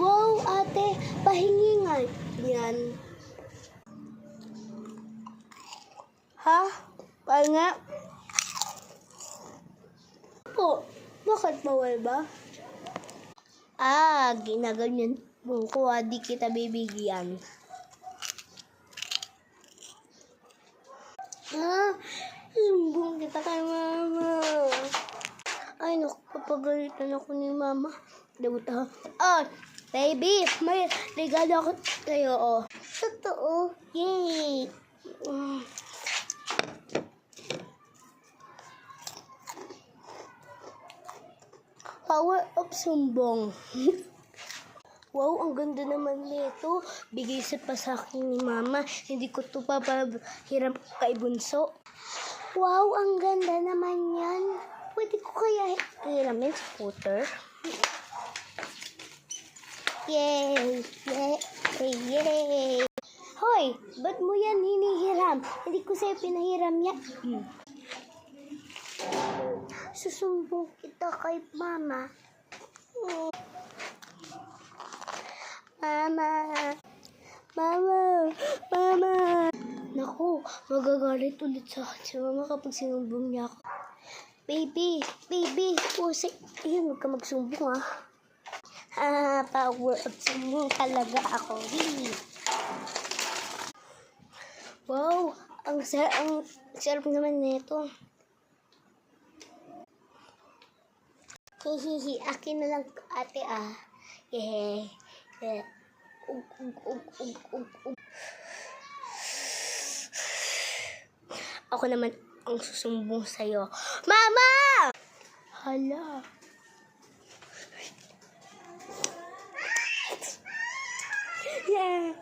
Wow, ate, pahingi nga yan. Ha? Pahinga? Po, bakit bawal ba? Ginaganyan mo ko, di kita bibigyan. Sumbong kita kay mama. Ay, naku, papagalitan ako ni mama. Dabuta. Baby, may regalo ako sa'yo, Totoo? Yay! Power of sumbong. Wow, ang ganda naman nito. Bigay pa sa akin ni mama. Hindi ko ito papahiram kay bunso. Wow, ang ganda naman yan. Pwede ko kaya hiramin scooter? Yay! Yay! Yay! Hoy, ba't mo yan hinihiram? Hindi ko sa'yo pinahiram yan. Susumbong kita kay mama. Mama. Naku, magagalit ulit sa akin si mama kapag sinumbong niya ako. Baby, pusik. Ayun, huwag ka magsumbong, power of sumbong talaga ako. Wow, ang sarap naman nito. Hihihi, akin na lang ate, Yeah. Ako naman ang susumbong sa'yo. Mama! Hala. Yeah.